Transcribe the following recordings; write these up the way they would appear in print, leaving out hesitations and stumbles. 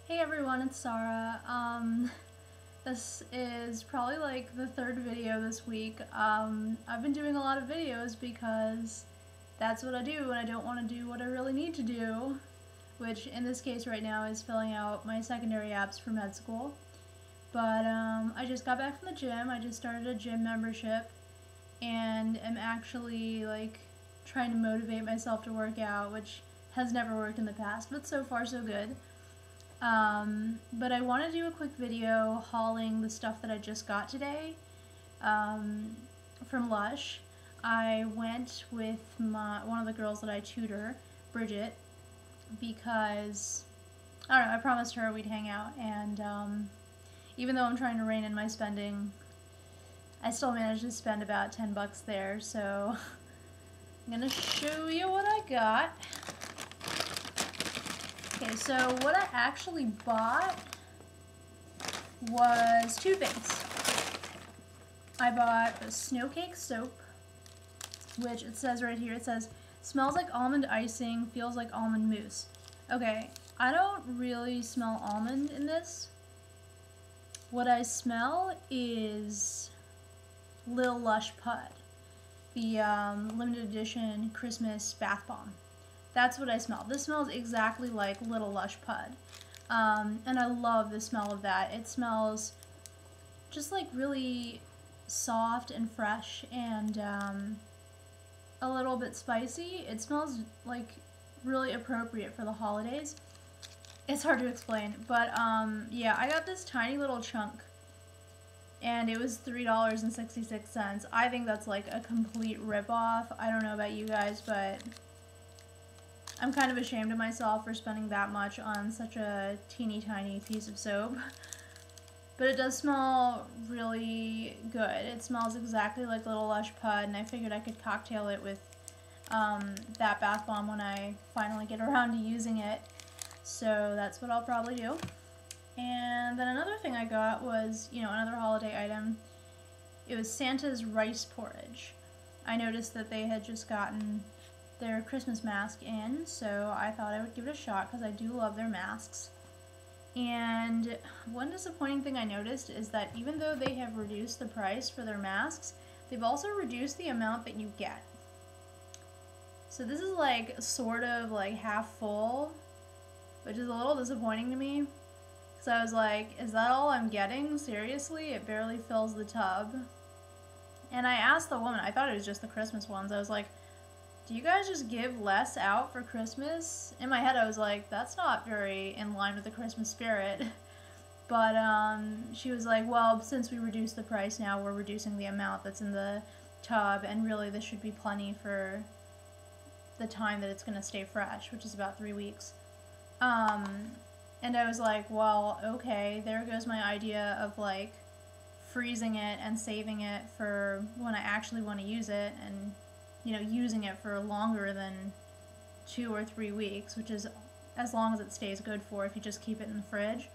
Hey everyone, it's Sarah. This is probably like the third video this week. I've been doing a lot of videos because that's what I do when I don't want to do what I really need to do, which in this case right now is filling out my secondary apps for med school. But I just got back from the gym. I just started a gym membership and am actually like trying to motivate myself to work out, which has never worked in the past, but so far so good. But I want to do a quick video hauling the stuff that I just got today from LUSH. I went with one of the girls that I tutor, Bridget, because, I don't know, I promised her we'd hang out, and even though I'm trying to rein in my spending, I still managed to spend about 10 bucks there, so I'm gonna show you what I got. Okay, so what I actually bought was two things. I bought a snow cake soap, which it says right here, it says, smells like almond icing, feels like almond mousse. Okay, I don't really smell almond in this. What I smell is Lil Lush Pud, the limited edition Christmas bath bomb. That's what I smell. This smells exactly like Little Lush Pud. And I love the smell of that. It smells just like really soft and fresh and a little bit spicy. It smells like really appropriate for the holidays. It's hard to explain, but yeah, I got this tiny little chunk and it was $3.66. I think that's like a complete ripoff. I don't know about you guys, but I'm kind of ashamed of myself for spending that much on such a teeny tiny piece of soap. But it does smell really good. It smells exactly like Little Lush Pud, and I figured I could cocktail it with that bath bomb when I finally get around to using it. So that's what I'll probably do. And then another thing I got was, another holiday item. It was Santa's rice porridge. I noticed that they had just gotten their Christmas mask in, so I thought I would give it a shot because I do love their masks. And one disappointing thing I noticed is that even though they have reduced the price for their masks, they've also reduced the amount that you get. So this is like sort of like half full, which is a little disappointing to me. So I was like, is that all I'm getting? Seriously? It barely fills the tub. And I asked the woman, I thought it was just the Christmas ones, I was like, do you guys just give less out for Christmas? In my head I was like, that's not very in line with the Christmas spirit. But she was like, well, since we reduced the price now, we're reducing the amount that's in the tub, and really this should be plenty for the time that it's going to stay fresh, which is about 3 weeks. And I was like, well, okay, there goes my idea of like freezing it and saving it for when I actually want to use it, and using it for longer than 2 or 3 weeks, which is as long as it stays good for if you just keep it in the fridge.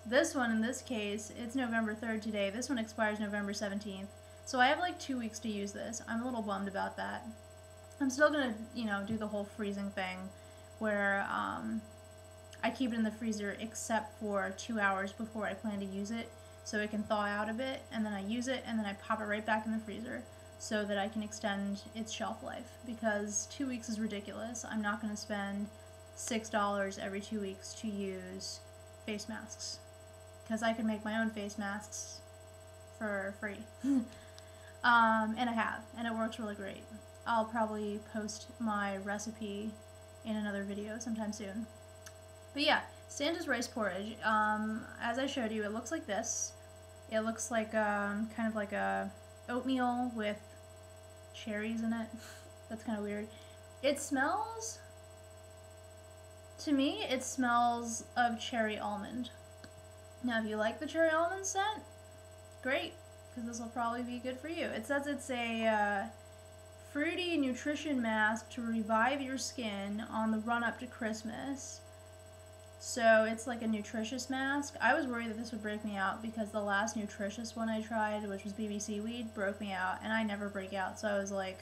This one, in this case, it's November 3rd today. This one expires November 17th. So I have like 2 weeks to use this. I'm a little bummed about that. I'm still gonna, do the whole freezing thing where I keep it in the freezer except for 2 hours before I plan to use it so it can thaw out a bit, and then I use it and then I pop it right back in the freezer so that I can extend its shelf life, because 2 weeks is ridiculous. I'm not going to spend $6 every 2 weeks to use face masks, because I can make my own face masks for free. And I have, and it works really great. I'll probably post my recipe in another video sometime soon. But yeah, Santa's rice porridge, as I showed you, it looks like this. It looks like kind of like a oatmeal with cherries in it. That's kind of weird. It smells, to me, it smells of cherry almond. Now, if you like the cherry almond scent, great, because this will probably be good for you. It says it's a fruity nutrition mask to revive your skin on the run-up to Christmas. So it's like a nutritious mask. I was worried that this would break me out because the last nutritious one I tried, which was BBC weed, broke me out, and I never break out. So I was like,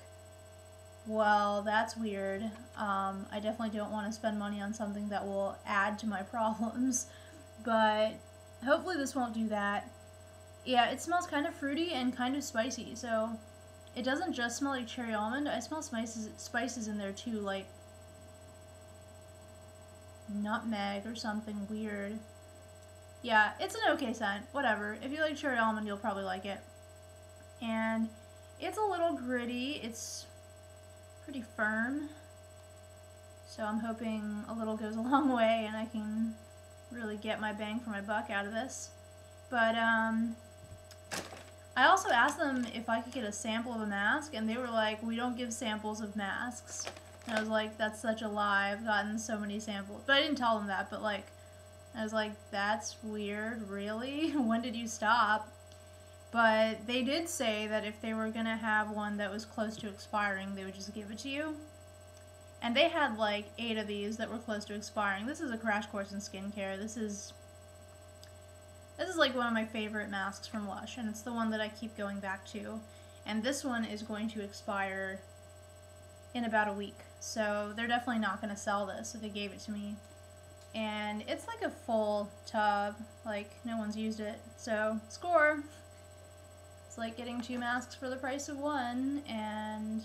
well, that's weird. I definitely don't want to spend money on something that will add to my problems. but hopefully this won't do that. Yeah, it smells kind of fruity and kind of spicy, so it doesn't just smell like cherry almond. I smell spices in there too, like nutmeg or something weird. Yeah, it's an okay scent. Whatever. If you like cherry almond, you'll probably like it. And it's a little gritty. It's pretty firm. So I'm hoping a little goes a long way and I can really get my bang for my buck out of this. But I also asked them if I could get a sample of a mask, and they were like, we don't give samples of masks. And I was like, that's such a lie. I've gotten so many samples. But I didn't tell them that, but like, I was like, that's weird, really? When did you stop? But they did say that if they were gonna have one that was close to expiring, they would just give it to you. And they had like 8 of these that were close to expiring. This is a crash course in skincare. This is like one of my favorite masks from LUSH, and it's the one that I keep going back to. And this one is going to expire in about a week. So they're definitely not going to sell this if they gave it to me. And it's like a full tub, like no one's used it. So, score! It's like getting 2 masks for the price of 1, and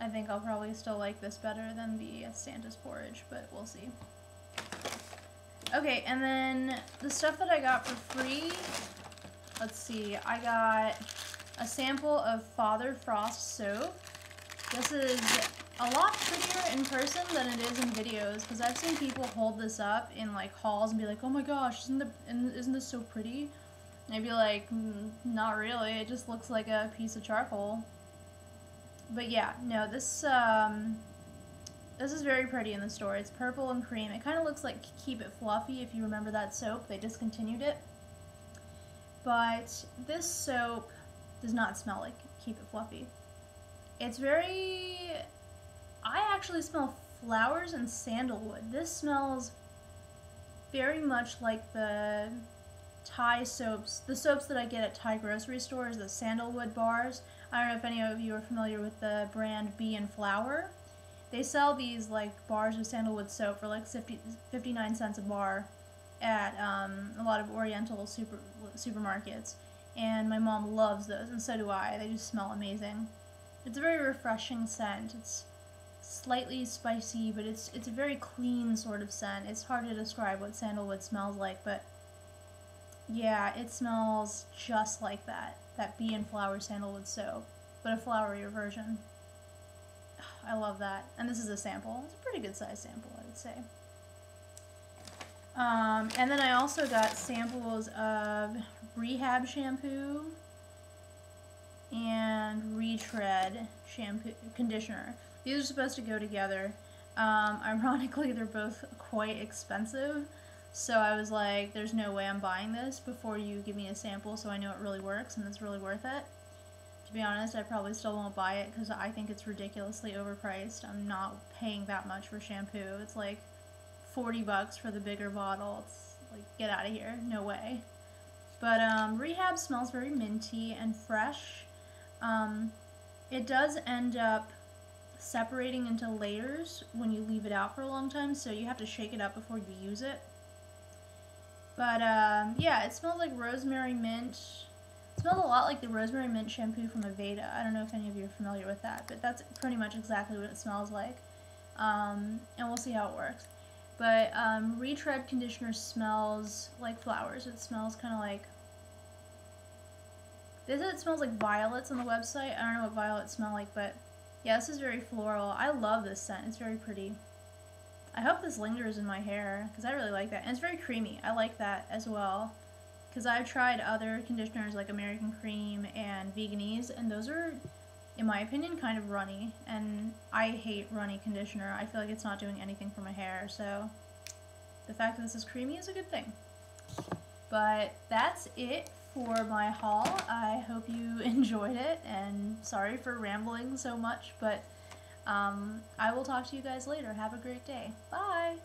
I think I'll probably still like this better than the Santa's porridge, but we'll see. Okay, and then the stuff that I got for free, let's see, I got a sample of Father Frost soap. This is a lot prettier in person than it is in videos, because I've seen people hold this up in like hauls and be like, oh my gosh, isn't this so pretty? And I'd be like, not really, it just looks like a piece of charcoal. But yeah, no, this is very pretty in the store. It's purple and cream. It kind of looks like Keep It Fluffy, if you remember that soap. They discontinued it. But this soap does not smell like Keep It Fluffy. It's very... I actually smell flowers and sandalwood. This smells very much like the Thai soaps. The soaps that I get at Thai grocery stores, the sandalwood bars. I don't know if any of you are familiar with the brand Bee and Flower. They sell these like bars of sandalwood soap for like 59 cents a bar at a lot of Oriental supermarkets, and my mom loves those, and so do I. They just smell amazing. It's a very refreshing scent. It's slightly spicy, but it's a very clean sort of scent. It's hard to describe what sandalwood smells like, but yeah, it smells just like that Bee and Flower sandalwood soap, but a flowerier version. I love that. And this is a sample. It's a pretty good size sample, I would say. And then I also got samples of Rehab shampoo and Retread shampoo conditioner. These are supposed to go together. Ironically, they're both quite expensive. So I was like, there's no way I'm buying this before you give me a sample so I know it really works and it's really worth it. To be honest, I probably still won't buy it because I think it's ridiculously overpriced. I'm not paying that much for shampoo. It's like 40 bucks for the bigger bottle. It's like, get out of here. No way. But Rehab smells very minty and fresh. It does end up separating into layers when you leave it out for a long time, so you have to shake it up before you use it. But yeah, it smells like rosemary mint. It smells a lot like the rosemary mint shampoo from Aveda. I don't know if any of you are familiar with that, but that's pretty much exactly what it smells like. And we'll see how it works. But Retread conditioner smells like flowers. It smells kind of like... They said it smells like violets on the website. I don't know what violets smell like, but yeah, this is very floral. I love this scent. It's very pretty. I hope this lingers in my hair, because I really like that. And it's very creamy. I like that as well. Because I've tried other conditioners like American Cream and Veganese, and those are, in my opinion, kind of runny. And I hate runny conditioner. I feel like it's not doing anything for my hair, so the fact that this is creamy is a good thing. But that's it for my haul. I hope you enjoyed it, and sorry for rambling so much, but I will talk to you guys later. Have a great day. Bye!